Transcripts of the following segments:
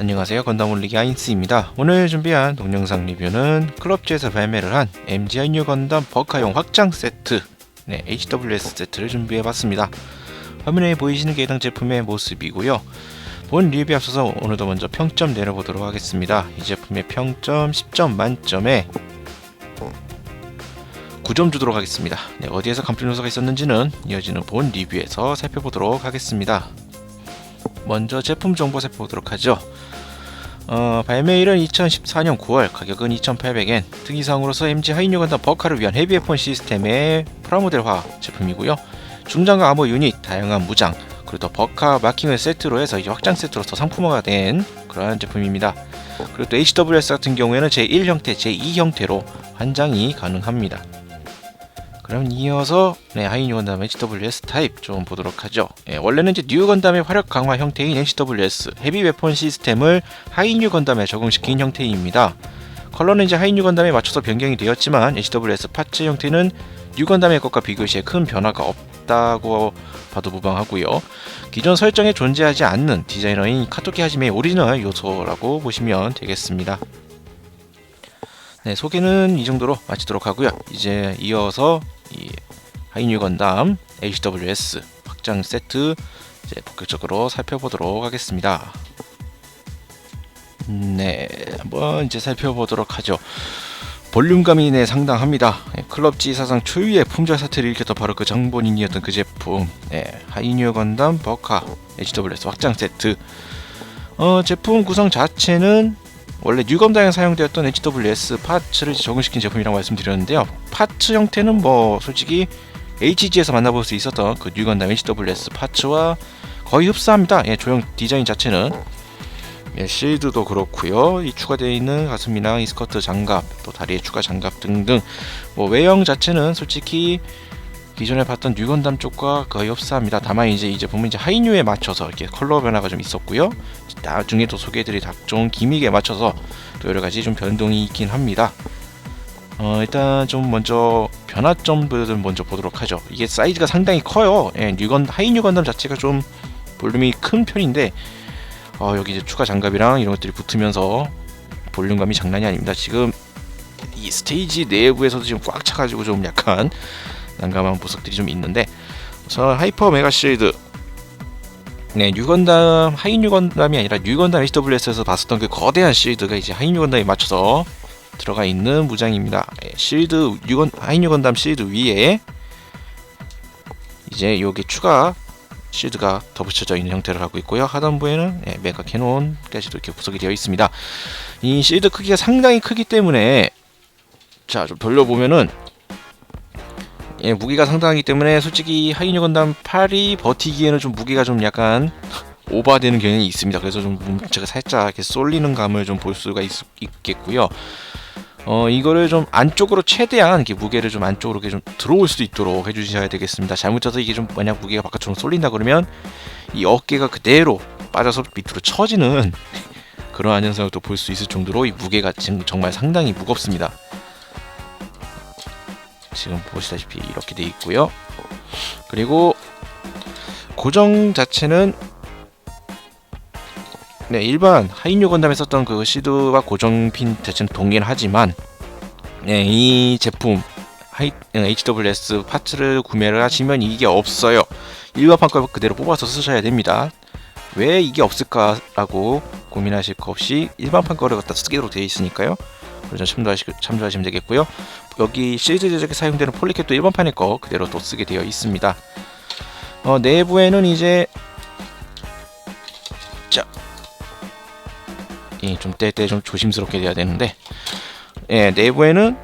안녕하세요, 건담 올리기 아인스입니다. 오늘 준비한 동영상 리뷰는 클럽지에서 발매를 한 MGI 뉴 건담 버카용 확장 세트 HWS 세트를 준비해봤습니다. 화면에 보이시는 게 해당 제품의 모습이고요. 본 리뷰에 앞서서 오늘도 먼저 평점 내려보도록 하겠습니다. 이 제품의 평점 10점 만점에 9점 주도록 하겠습니다. 어디에서 감점 요소가 있었는지는 이어지는 본 리뷰에서 살펴보도록 하겠습니다. 먼저 제품 정보 살펴보도록 하죠. 발매일은 2014년 9월, 가격은 2,800엔, 특이사항으로서 MG 하이뉴 건담 버카를 위한 헤비 웨폰 시스템의 프라모델화 제품이고요. 중장갑 아머 유닛, 다양한 무장, 그리고 또 버카 마킹을 세트로 해서 이제 확장 세트로서 상품화가 된 그러한 제품입니다. 그리고 또 HWS 같은 경우에는 제1 형태, 제2 형태로 환장이 가능합니다. 그럼 이어서 하이뉴 건담 HWS 타입 좀 보도록 하죠. 원래는 이제 뉴 건담의 화력 강화 형태인 HWS 헤비 웨폰 시스템을 하이뉴 건담에 적용시킨 형태입니다. 컬러는 이제 하이뉴 건담에 맞춰서 변경이 되었지만 HWS 파츠 형태는 뉴 건담의 것과 비교시에 큰 변화가 없다고 봐도 무방하고요. 기존 설정에 존재하지 않는 디자이너인 카토키 하지메의 오리지널 요소라고 보시면 되겠습니다. 소개는 이 정도로 마치도록 하고요. 이제 이어서 이 하이뉴 건담 HWS 확장 세트 이제 본격적으로 살펴보도록 하겠습니다. 한번 이제 살펴보도록 하죠. 볼륨감이 상당합니다. 클럽지 사상 초유의 품절 사태를 일으켰던 바로 그 장본인이었던 그 제품, 하이뉴 건담 버카 HWS 확장 세트. 제품 구성 자체는 원래 뉴 건담에 사용되었던 HWS 파츠를 적용시킨 제품이라고 말씀드렸는데요. 파츠 형태는 뭐 솔직히 HG에서 만나볼 수 있었던 그 뉴 건담 HWS 파츠와 거의 흡사합니다. 조형 디자인 자체는 실드도 그렇고요. 이 추가되어 있는 가슴이나 이 스커트 장갑, 또 다리에 추가 장갑 등등 뭐 외형 자체는 솔직히 기존에 봤던 뉴 건담 쪽과 거의 흡사합니다. 다만 이제 이 제품은 이제 하이뉴에 맞춰서 이렇게 컬러 변화가 좀 있었고요. 나중에 또 소개해드릴 각종 기믹에 맞춰서 또 여러 가지 좀 변동이 있긴 합니다. 일단 좀 먼저 변화점들을 먼저 보도록 하죠. 이게 사이즈가 상당히 커요. 하이뉴 건담 자체가 좀 볼륨이 큰 편인데 여기 이제 추가 장갑이랑 이런 것들이 붙으면서 볼륨감이 장난이 아닙니다. 지금 이 스테이지 내부에서도 지금 꽉 차가지고 좀 약간 난감한 보석들이 좀 있는데, 우선 하이퍼 메가 실드, 뉴 건담 하이뉴 건담이 아니라 뉴 건담 HWS에서 봤었던 그 거대한 실드가 이제 하이뉴 건담에 맞춰서 들어가 있는 무장입니다. 실드 하이뉴 건담 실드 위에 이제 여기 추가 실드가 더 붙여져 있는 형태를 하고 있고요. 하단부에는 메가 캐논까지도 이렇게 구성이 되어 있습니다. 이 실드 크기가 상당히 크기 때문에 좀 돌려보면은 무게가 상당하기 때문에 솔직히 하이뉴 건담 팔이 버티기에는 좀 무게가 좀 약간 오버되는 경향이 있습니다. 그래서 좀 몸체가 살짝 이렇게 쏠리는 감을 좀 볼 수가 있겠고요. 이거를 좀 안쪽으로 최대한 이렇게 무게를 좀 안쪽으로 이렇게 좀 들어올 수도 있도록 해주셔야 되겠습니다. 잘못해서 이게 좀 만약 무게가 바깥으로 쏠린다 그러면 이 어깨가 그대로 빠져서 밑으로 처지는 그러한 현상을 또 볼 수 있을 정도로 이 무게가 지금 정말 상당히 무겁습니다. 지금 보시다시피 이렇게 돼 있고요. 그리고 고정 자체는 일반 하이뉴 건담에 썼던 그 시드와 고정핀 자체는 동일하지만 이 제품 HWS 파츠를 구매를 하시면 이게 없어요. 일반판 거 그대로 뽑아서 쓰셔야 됩니다. 왜 이게 없을까라고 고민하실 거 없이 일반판 거를 갖다 쓰도록 되어 있으니까요. 참조하시면 되겠고요. 여기 시리즈 제작에 사용되는 폴리캡도 일반판의 거 그대로 또 쓰게 되어 있습니다. 내부에는 이제 좀 때때 좀 조심스럽게 돼야 되는데, 내부에는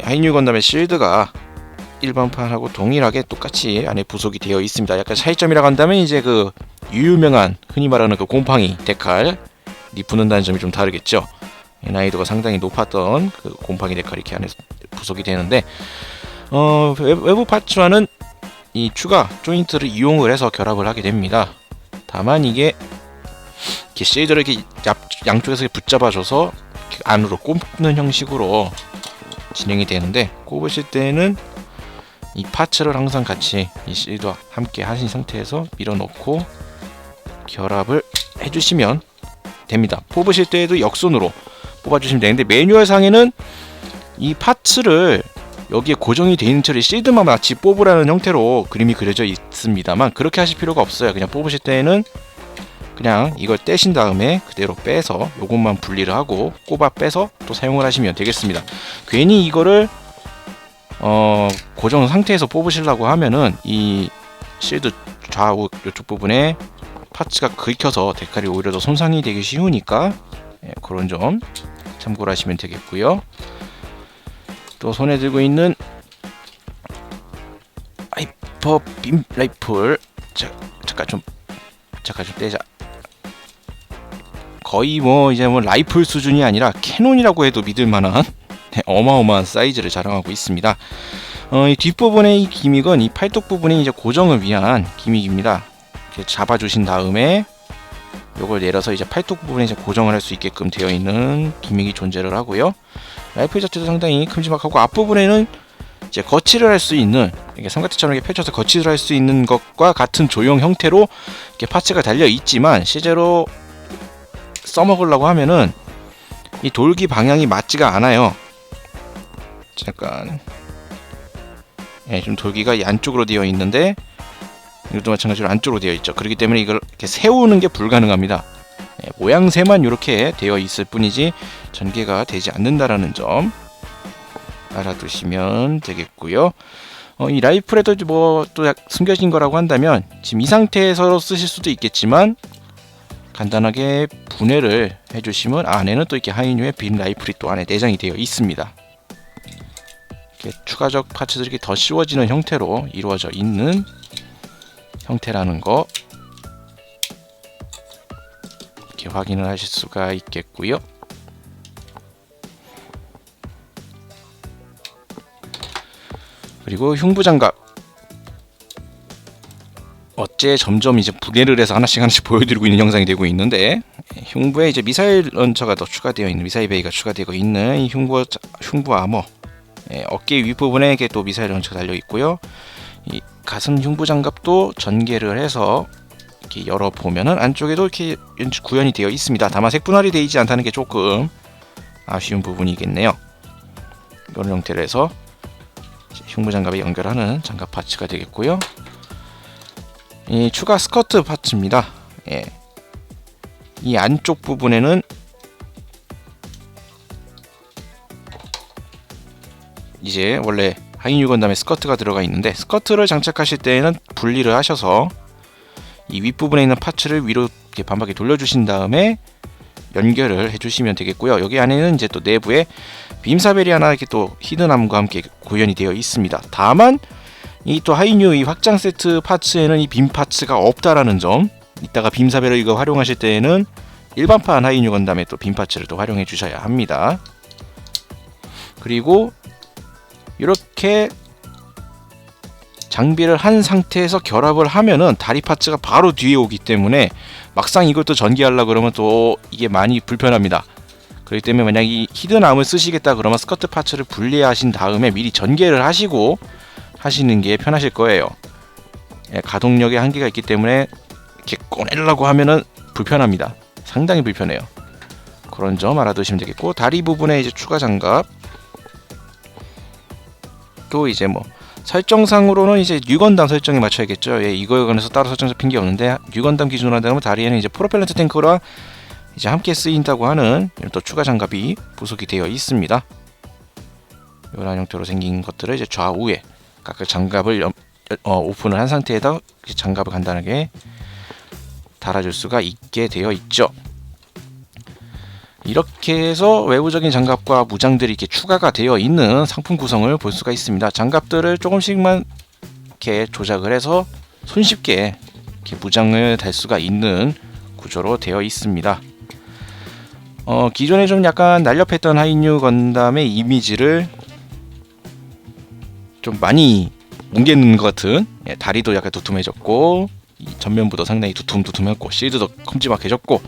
하이뉴 건담의 실드가 일반판하고 동일하게 똑같이 안에 부속이 되어 있습니다. 약간 차이점이라고 한다면 이제 그 유명한 흔히 말하는 그 곰팡이 데칼이 붙는다는 점이 좀 다르겠죠. 난이도가 상당히 높았던 그 곰팡이 데칼이 이렇게 안에 부속이 되는데, 외부 파츠와는 이 추가 조인트를 이용을 해서 결합을 하게 됩니다. 다만 이게 실드를 이렇게 양쪽에서 붙잡아줘서 안으로 꼽는 형식으로 진행이 되는데, 꼽으실 때는 이 파츠를 항상 같이 이 실드와 함께 하신 상태에서 밀어넣고 결합을 해주시면 됩니다. 뽑으실 때에도 역손으로 뽑아주시면 되는데, 매뉴얼상에는 이 파츠를 여기에 고정이 되어 있는 처리 실드만 마치 뽑으라는 형태로 그림이 그려져 있습니다만, 그렇게 하실 필요가 없어요. 그냥 뽑으실 때에는 그냥 이걸 떼신 다음에 그대로 빼서 요것만 분리를 하고 꼽아 빼서 또 사용을 하시면 되겠습니다. 괜히 이거를 고정 상태에서 뽑으시려고 하면은 이 실드 좌우 이쪽 부분에 파츠가 긁혀서 데칼이 오히려 더 손상이 되기 쉬우니까 그런 점 참고를 하시면 되겠고요. 또 손에 들고 있는 하이퍼 빔 라이플, 잠깐 좀 떼자. 거의 뭐 이제 뭐 라이플 수준이 아니라 캐논이라고 해도 믿을 만한 어마어마한 사이즈를 자랑하고 있습니다. 이 뒷부분의 이 기믹은 이 팔뚝 부분에 이제 고정을 위한 기믹입니다. 이렇게 잡아주신 다음에 요걸 내려서 이제 팔뚝 부분에 이제 고정을 할 수 있게끔 되어 있는 기믹이 존재를 하고요. 라이플 자체도 상당히 큼지막하고, 앞부분에는 이제 거치를 할 수 있는, 이게 삼각대처럼 이렇게 펼쳐서 거치를 할 수 있는 것과 같은 조형 형태로 이렇게 파츠가 달려 있지만, 실제로 써먹으려고 하면은 이 돌기 방향이 맞지가 않아요. 잠깐, 좀 돌기가 이 안쪽으로 되어 있는데 이것도 마찬가지로 안쪽으로 되어 있죠. 그렇기 때문에 이걸 이렇게 세우는 게 불가능합니다. 모양새만 이렇게 되어 있을 뿐이지 전개가 되지 않는다라는 점 알아두시면 되겠고요. 이 라이플에도 뭐 또 숨겨진 거라고 한다면, 지금 이 상태에서 쓰실 수도 있겠지만 간단하게 분해를 해주시면 안에는 또 이렇게 하이뉴의 빔 라이플이 또 안에 내장이 되어 있습니다. 이렇게 추가적 파츠들이 더 씌워지는 형태로 이루어져 있는 형태라는 거 이렇게 확인을 하실 수가 있겠고요. 그리고 흉부 장갑, 어째 점점 이제 분해를 해서 하나씩 보여드리고 있는 영상이 되고 있는데, 흉부에 이제 미사일 런처가 더 추가되어 있는, 미사일 베이가 추가되어 있는 이 흉부 아머, 어깨 윗부분에 이렇게 또 미사일 런처가 달려 있고요. 이 가슴 흉부 장갑도 전개를 해서 이렇게 열어 보면은 안쪽에도 이렇게 구현이 되어 있습니다. 다만 색분할이 되어 있지 않다는 게 조금 아쉬운 부분이겠네요. 이런 형태로 해서 흉부 장갑에 연결하는 장갑 파츠가 되겠고요. 이 추가 스커트 파츠입니다. 이 안쪽 부분에는 이제 원래 하이뉴 건담에 스커트가 들어가 있는데, 스커트를 장착하실 때에는 분리를 하셔서 이 윗부분에 있는 파츠를 위로 이렇게 반바퀴 돌려주신 다음에 연결을 해주시면 되겠고요. 여기 안에는 이제 또 내부에 빔사벨이 하나 이렇게 또 히든암과 함께 구현이 되어 있습니다. 다만 이 또 하이뉴 이 확장 세트 파츠에는 이 빔 파츠가 없다라는 점, 이따가 빔사벨을 이거 활용하실 때에는 일반판 하이뉴 건담에 또 빔 파츠를 또 활용해 주셔야 합니다. 그리고 이렇게 장비를 한 상태에서 결합을 하면은 다리 파츠가 바로 뒤에 오기 때문에 막상 이것도 전개하려고 그러면 또 이게 많이 불편합니다. 그렇기 때문에 만약 이 히든암을 쓰시겠다 그러면 스커트 파츠를 분리하신 다음에 미리 전개를 하시고 하시는 게 편하실 거예요. 가동력에 한계가 있기 때문에 이렇게 꺼내려고 하면은 불편합니다. 상당히 불편해요. 그런 점 알아두시면 되겠고, 다리 부분에 이제 추가 장갑, 또 이제 뭐 설정상으로는 이제 뉴건담 설정에 맞춰야겠죠. 이거에 관해서 따로 설정 잡힌 게 없는데, 뉴건담 기준으로 한다면 다리에는 이제 프로펠런트 탱크와 이제 함께 쓰인다고 하는 또 추가 장갑이 부속이 되어 있습니다. 이런 형태로 생긴 것들을 이제 좌우에 각각 장갑을 오픈을 한 상태에다 장갑을 간단하게 달아줄 수가 있게 되어 있죠. 이렇게 해서 외부적인 장갑과 무장들이 이렇게 추가가 되어 있는 상품 구성을 볼 수가 있습니다. 장갑들을 조금씩만 이렇게 조작을 해서 손쉽게 이렇게 무장을 달 수가 있는 구조로 되어 있습니다. 기존에 좀 약간 날렵했던 하이뉴 건담의 이미지를 좀 많이 뭉개는 것 같은, 다리도 약간 두툼해졌고, 전면부도 상당히 두툼했고, 실드도 큼지막해졌고,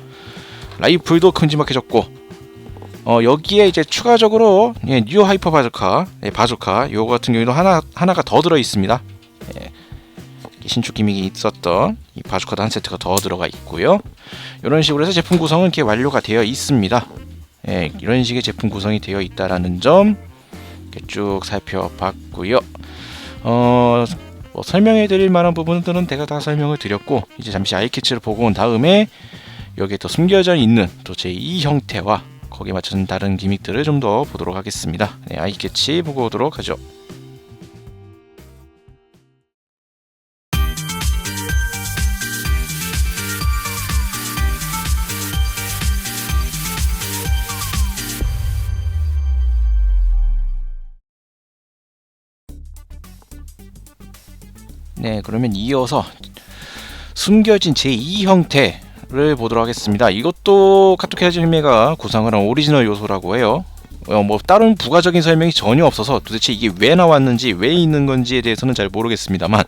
라이플도 큼지막해졌고, 여기에 이제 추가적으로 뉴 하이퍼 바조카, 바조카 요거 같은 경우도 하나가 더 들어 있습니다. 신축 기믹이 있었던 이 바주카도 한 세트가 더 들어가 있고요. 이런 식으로 해서 제품 구성은 이렇게 완료가 되어 있습니다. 예, 이런 식의 제품 구성이 되어 있다라는 점 이렇게 쭉 살펴봤고요. 뭐 설명해드릴 만한 부분들은 제가 다 설명을 드렸고, 이제 잠시 아이캐치를 보고 온 다음에 여기에 또 숨겨져 있는 또 제2 형태와 거기에 맞춰진 다른 기믹들을 좀 더 보도록 하겠습니다. 네, 아이캐치 보고 오도록 하죠. 네, 그러면 이어서 숨겨진 제2 형태를 보도록 하겠습니다. 이것도 카토 헤즈히메가 구상을 한 오리지널 요소라고 해요. 뭐 다른 부가적인 설명이 전혀 없어서 도대체 이게 왜 나왔는지 왜 있는 건지에 대해서는 잘 모르겠습니다만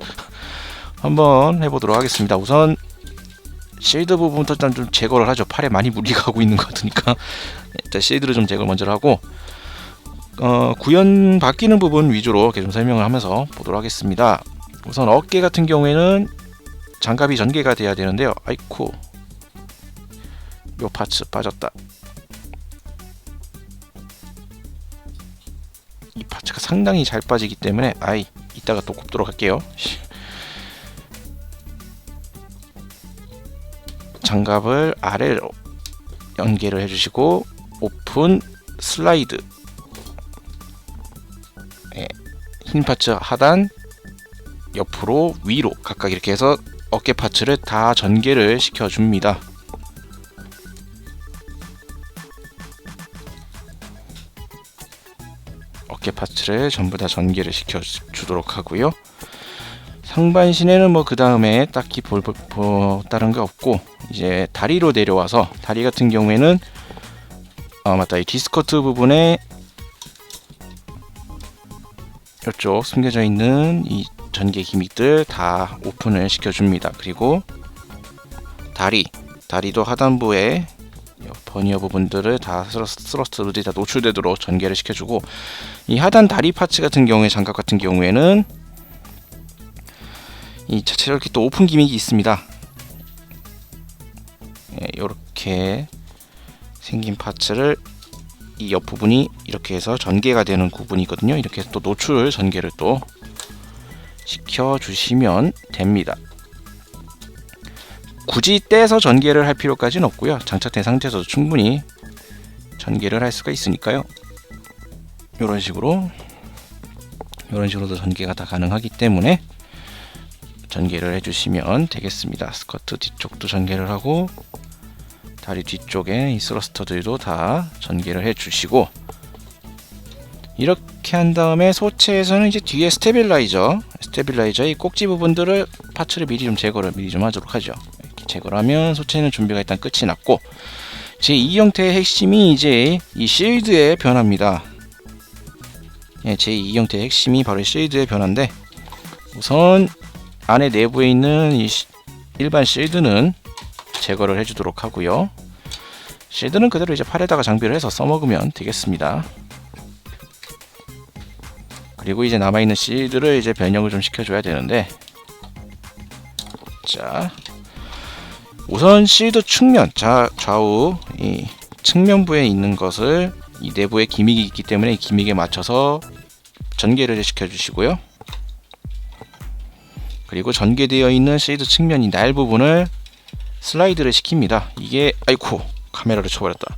한번 해보도록 하겠습니다. 우선 실드 부분부터 일단 좀 제거를 하죠. 팔에 많이 무리가 가고 있는 것 같으니까 일단 실드를 좀 제거를 먼저 하고, 구현 바뀌는 부분 위주로 이렇게 좀 설명을 하면서 보도록 하겠습니다. 우선 어깨 같은 경우에는 장갑이 전개가 돼야 되는데요. 아이쿠, 요 파츠 빠졌다. 이 파츠가 상당히 잘 빠지기 때문에 이따가 또 굽도록 할게요. 장갑을 아래로 연결을 해주시고 오픈 슬라이드, 흰 파츠 하단 옆으로 위로 각각 이렇게 해서 어깨 파츠를 다 전개를 시켜줍니다. 어깨 파츠를 전부 다 전개를 시켜주도록 하고요. 상반신에는 뭐 그 다음에 딱히 다른 게 없고, 이제 다리로 내려와서 다리 같은 경우에는 맞다, 이 디스커트 부분에 이쪽 숨겨져 있는 이 전개 기믹들 다 오픈을 시켜줍니다. 그리고 다리도 하단부에 버니어 부분들을 다 스러스트들이 다 노출되도록 전개를 시켜주고, 이 하단 다리 파츠 같은 경우에 장갑 같은 경우에는 이 자체로 이렇게 또 오픈 기믹이 있습니다. 이렇게 생긴 파츠를 이 옆부분이 이렇게 해서 전개가 되는 부분이거든요. 이렇게 해서 또 노출 전개를 또 시켜주시면 됩니다. 굳이 떼서 전개를 할 필요까지는 없고요. 장착된 상태에서도 충분히 전개를 할 수가 있으니까요. 이런 식으로도 전개가 다 가능하기 때문에 전개를 해주시면 되겠습니다. 스커트 뒤쪽도 전개를 하고 다리 뒤쪽에 이 스러스터들도 다 전개를 해주시고, 이렇게 한 다음에 소체에서는 이제 뒤에 스테빌라이저의 꼭지 부분들을 파츠를 미리 좀 하도록 하죠. 이렇게 제거를 하면 소체는 준비가 일단 끝이 났고, 제2 형태의 핵심이 이제 이 실드의 변화입니다. 제2 형태의 핵심이 바로 실드의 변화인데, 우선 안에 내부에 있는 이 일반 실드는 제거를 해주도록 하고요. 실드는 그대로 이제 팔에다가 장비를 해서 써먹으면 되겠습니다. 그리고 이제 남아있는 실드를 이제 변형을 좀 시켜줘야 되는데, 자, 우선 실드 측면, 좌우 이 측면부에 있는 것을 이 내부에 기믹이 있기 때문에 이 기믹에 맞춰서 전개를 시켜주시고요. 그리고 전개되어 있는 실드 측면 이 날 부분을 슬라이드를 시킵니다. 이게 아이쿠, 카메라를 쳐버렸다.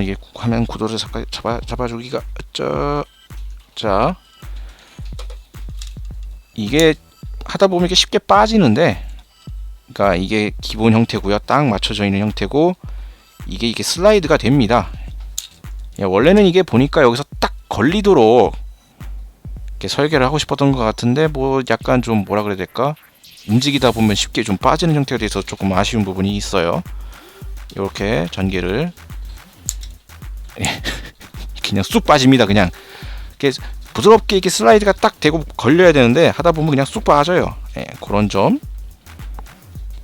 이게 화면 구도를 잡아주기가 자, 이게 하다 보면 이게 쉽게 빠지는데, 그러니까 이게 기본 형태고요. 딱 맞춰져 있는 형태고, 이게 슬라이드가 됩니다. 원래는 이게 보니까 여기서 딱 걸리도록 이렇게 설계를 하고 싶었던 것 같은데, 뭐 약간 좀 뭐라 그래야 될까? 움직이다 보면 쉽게 좀 빠지는 형태가 돼서 조금 아쉬운 부분이 있어요. 이렇게 전개를 그냥 쑥 빠집니다. 그냥 이렇게 부드럽게 이렇게 슬라이드가 딱 되고 걸려야 되는데 하다 보면 그냥 쑥 빠져요. 그런 점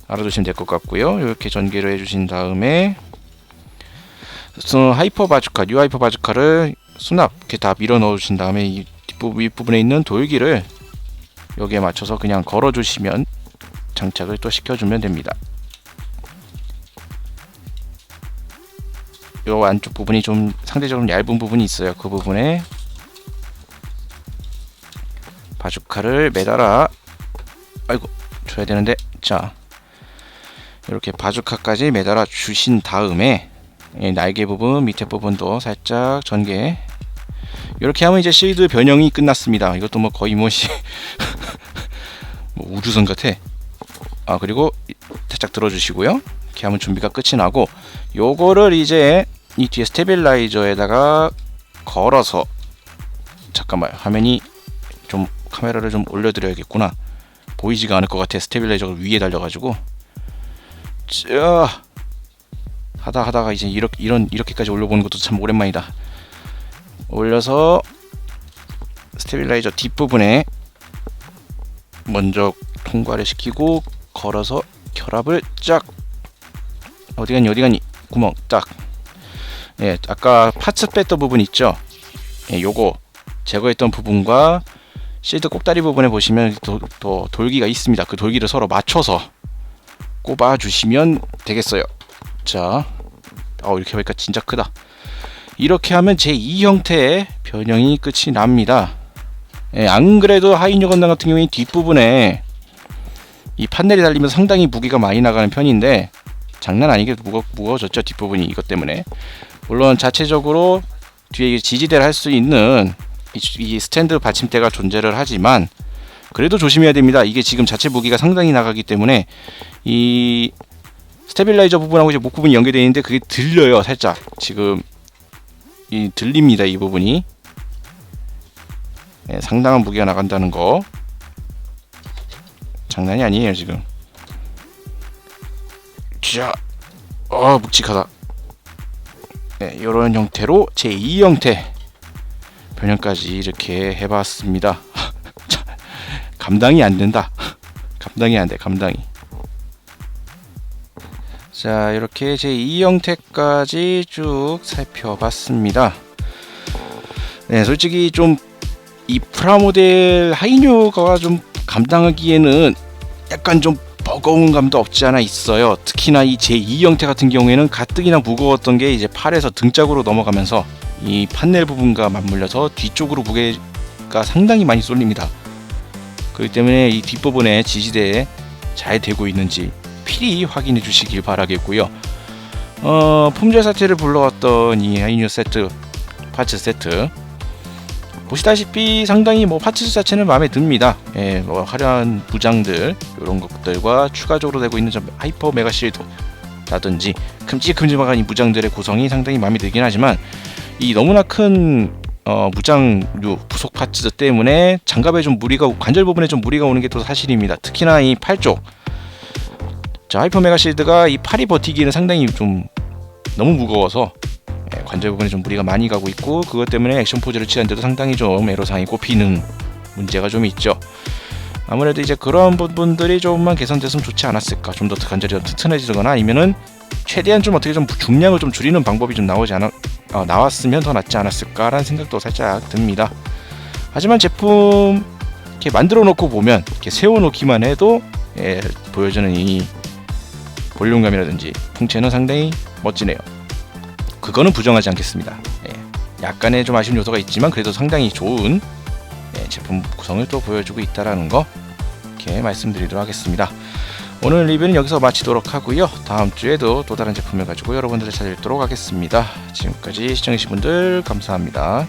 알아두시면 될 것 같고요. 이렇게 전개를 해주신 다음에 하이퍼 바주카, 뉴 하이퍼 바주카를 수납 이렇게 다 밀어 넣으신 다음에 이 윗부분에 있는 돌기를 여기에 맞춰서 그냥 걸어주시면 장착을 또 시켜주면 됩니다. 요 안쪽 부분이 좀 상대적으로 얇은 부분이 있어요. 그 부분에 바주카를 매달아 줘야 되는데, 자, 이렇게 바주카까지 매달아 주신 다음에 날개 부분, 밑에 부분도 살짝 전개. 이렇게 하면 이제 실드 변형이 끝났습니다. 이것도 뭐 거의 뭐 우주선 같아. 그리고 살짝 들어주시고요. 이렇게 하면 준비가 끝이 나고, 요거를 이제 이 뒤에 스테빌라이저에다가 걸어서, 잠깐만, 화면이 좀 카메라를 좀 올려드려야겠구나. 보이지가 않을 것 같아. 스테빌라이저가 위에 달려가지고. 자, 하다가 이제 이렇게까지 올려보는 것도 참 오랜만이다. 올려서 스테빌라이저 뒷부분에 먼저 통과를 시키고 걸어서 결합을 쫙. 어디갔니 구멍 딱. 예, 아까 파츠 뺐던 부분 있죠? 예, 요거 제거했던 부분과 실드 꼭다리 부분에 보시면 돌기가 있습니다. 그 돌기를 서로 맞춰서 꼽아 주시면 되겠어요. 자, 이렇게 보니까 진짜 크다. 이렇게 하면 제2 형태의 변형이 끝이 납니다. 예, 안 그래도 하이뉴 건담 같은 경우에 뒷부분에 이 판넬이 달리면 상당히 무게가 많이 나가는 편인데, 장난 아니게 무거워졌죠. 뒷부분이 이것 때문에. 물론 자체적으로 뒤에 지지대를 할 수 있는 이 스탠드 받침대가 존재를 하지만, 그래도 조심해야 됩니다. 이게 지금 자체 무게가 상당히 나가기 때문에 이 스테빌라이저 부분하고 이제 목 부분이 연결되어 있는데 그게 들려요. 살짝 지금 들립니다. 이 부분이. 네, 상당한 무게가 나간다는 거 장난이 아니에요 지금. 자, 묵직하다. 네, 이런 형태로 제2 형태 변형까지 이렇게 해봤습니다. 감당이 안 된다. 감당이 안 돼. 자, 이렇게 제2 형태까지 쭉 살펴봤습니다. 네, 솔직히 좀 이 프라모델 하이뉴가 좀 감당하기에는 약간 좀 버거운 감도 없지 않아 있어요. 특히나 이 제2 형태 같은 경우에는 가뜩이나 무거웠던 게 이제 팔에서 등짝으로 넘어가면서 이 판넬 부분과 맞물려서 뒤쪽으로 무게가 상당히 많이 쏠립니다. 그렇기 때문에 이 뒷부분에 지지대에 잘 되고 있는지 필히 확인해 주시길 바라겠고요. 품절 사태를 불러왔던 이 하이뉴 세트, 파츠 세트 보시다시피 상당히 파츠 자체는 마음에 듭니다. 예, 화려한 부장들 이런 것들과 추가적으로 되고 있는 하이퍼 메가 실드라든지 큼직큼직한 이 무장들의 구성이 상당히 마음에 들긴 하지만, 이 너무나 큰 무장류 부속 파츠 때문에 장갑에 좀 무리가, 관절 부분에 좀 무리가 오는 게 또 사실입니다. 특히나 이 팔 쪽, 자, 하이퍼 메가 실드가 이 팔이 버티기는 상당히 좀 너무 무거워서 관절 부분에 좀 무리가 많이 가고 있고, 그것 때문에 액션 포즈를 취하는데도 상당히 좀 애로사항이 꼽히는 문제가 좀 있죠. 아무래도 이제 그런 부분들이 조금만 개선됐으면 좋지 않았을까. 좀 더 관절이 좀 튼튼해지거나 아니면은 최대한 좀 어떻게 좀 중량을 좀 줄이는 방법이 좀 나왔으면 더 낫지 않았을까라는 생각도 살짝 듭니다. 하지만 제품 이렇게 만들어 놓고 보면, 이렇게 세워 놓기만 해도 보여주는 이 볼륨감이라든지 풍채는 상당히 멋지네요. 그거는 부정하지 않겠습니다. 약간의 좀 아쉬운 요소가 있지만 그래도 상당히 좋은 제품 구성을 또 보여주고 있다라는 거 이렇게 말씀드리도록 하겠습니다. 오늘 리뷰는 여기서 마치도록 하고요. 다음 주에도 또 다른 제품을 가지고 여러분들을 찾아뵙도록 하겠습니다. 지금까지 시청해주신 분들 감사합니다.